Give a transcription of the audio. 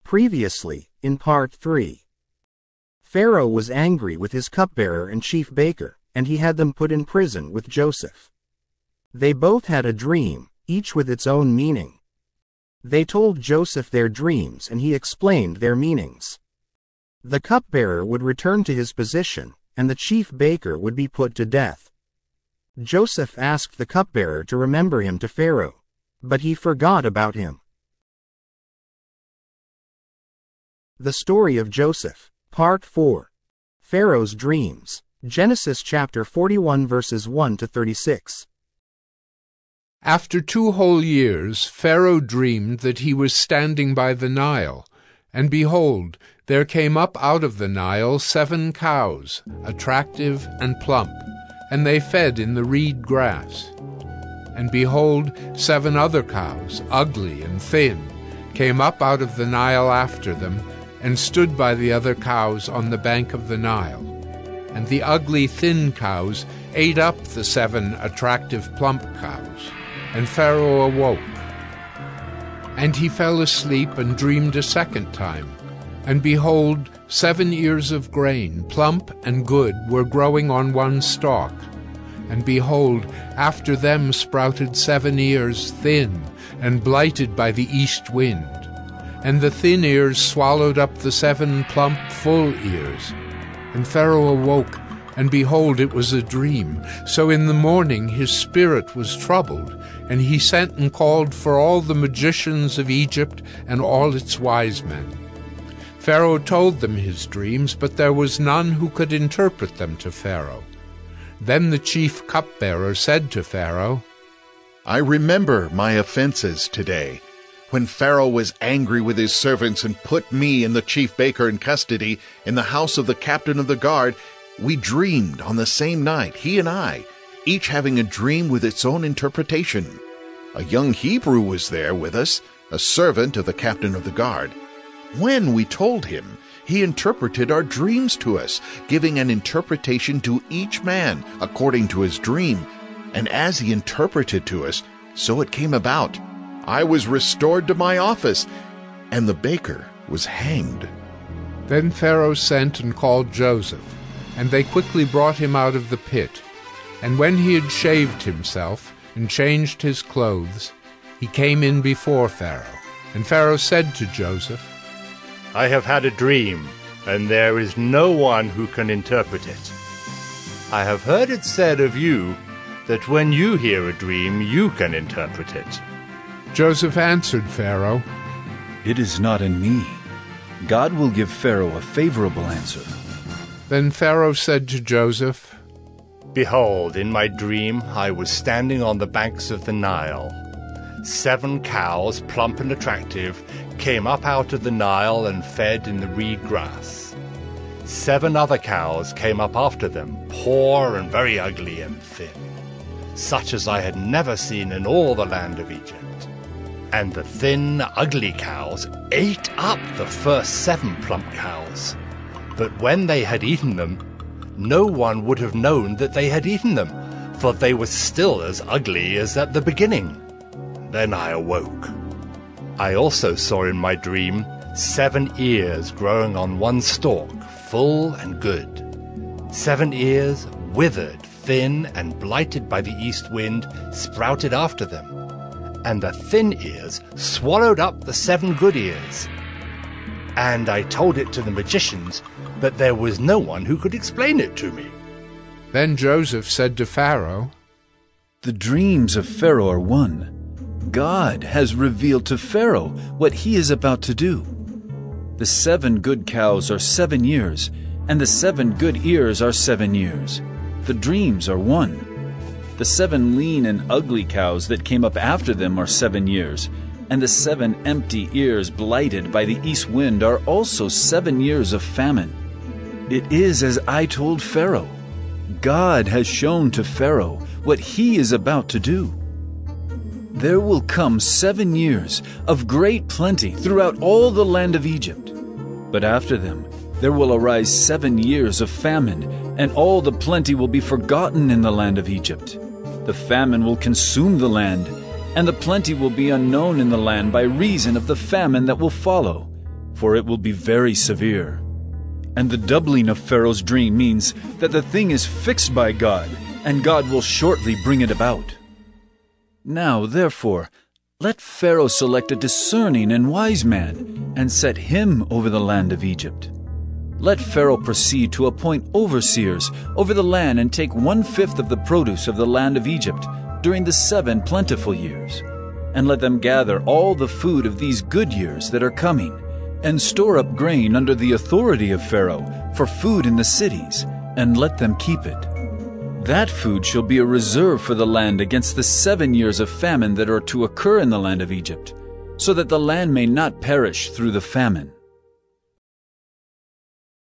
Previously, in Part 3. Pharaoh was angry with his cupbearer and chief baker, and he had them put in prison with Joseph. They both had a dream, each with its own meaning. They told Joseph their dreams and he explained their meanings. The cupbearer would return to his position, and the chief baker would be put to death. Joseph asked the cupbearer to remember him to Pharaoh, but he forgot about him. The story of Joseph, Part 4. Pharaoh's dreams. Genesis chapter 41 verses 1 to 36. After 2 whole years Pharaoh dreamed that he was standing by the Nile, and behold, there came up out of the Nile 7 cows, attractive and plump, and they fed in the reed grass. And behold, 7 other cows, ugly and thin, came up out of the Nile after them, and stood by the other cows on the bank of the Nile. And the ugly thin cows ate up the 7 attractive plump cows. And Pharaoh awoke. And he fell asleep and dreamed a second time. And behold, 7 ears of grain, plump and good, were growing on one stalk. And behold, after them sprouted 7 ears, thin, and blighted by the east wind. And the thin ears swallowed up the 7 plump, full ears. And Pharaoh awoke, and behold, it was a dream. So in the morning his spirit was troubled, and he sent and called for all the magicians of Egypt and all its wise men. Pharaoh told them his dreams, but there was none who could interpret them to Pharaoh. Then the chief cupbearer said to Pharaoh, I remember my offenses today, when Pharaoh was angry with his servants and put me and the chief baker in custody in the house of the captain of the guard. We dreamed on the same night, he and I, each having a dream with its own interpretation. A young Hebrew was there with us, a servant of the captain of the guard. When we told him, he interpreted our dreams to us, giving an interpretation to each man according to his dream. And as he interpreted to us, so it came about. I was restored to my office, and the baker was hanged. Then Pharaoh sent and called Joseph, and they quickly brought him out of the pit. And when he had shaved himself and changed his clothes, he came in before Pharaoh. And Pharaoh said to Joseph, I have had a dream, and there is no one who can interpret it. I have heard it said of you that when you hear a dream, you can interpret it. Joseph answered Pharaoh, It is not in me. God will give Pharaoh a favorable answer. Then Pharaoh said to Joseph, Behold, in my dream I was standing on the banks of the Nile. 7 cows, plump and attractive, came up out of the Nile and fed in the reed grass. 7 other cows came up after them, poor and very ugly and thin, such as I had never seen in all the land of Egypt. And the thin, ugly cows ate up the first 7 plump cows. But when they had eaten them, no one would have known that they had eaten them, for they were still as ugly as at the beginning. Then I awoke. I also saw in my dream 7 ears growing on one stalk, full and good. 7 ears, withered, thin, and blighted by the east wind, sprouted after them. And the thin ears swallowed up the 7 good ears. And I told it to the magicians, but there was no one who could explain it to me. Then Joseph said to Pharaoh, The dreams of Pharaoh are one. God has revealed to Pharaoh what he is about to do. The 7 good cows are 7 years, and the 7 good ears are 7 years. The dreams are one. The 7 lean and ugly cows that came up after them are 7 years, and the 7 empty ears blighted by the east wind are also 7 years of famine. It is as I told Pharaoh. God has shown to Pharaoh what he is about to do. There will come 7 years of great plenty throughout all the land of Egypt. But after them there will arise 7 years of famine, and all the plenty will be forgotten in the land of Egypt. The famine will consume the land, and the plenty will be unknown in the land by reason of the famine that will follow. for it will be very severe. And the doubling of Pharaoh's dream means that the thing is fixed by God, and God will shortly bring it about. Now, therefore, let Pharaoh select a discerning and wise man, and set him over the land of Egypt. Let Pharaoh proceed to appoint overseers over the land and take 1/5 of the produce of the land of Egypt during the 7 plentiful years. And let them gather all the food of these good years that are coming, and store up grain under the authority of Pharaoh for food in the cities, and let them keep it. That food shall be a reserve for the land against the 7 years of famine that are to occur in the land of Egypt, so that the land may not perish through the famine.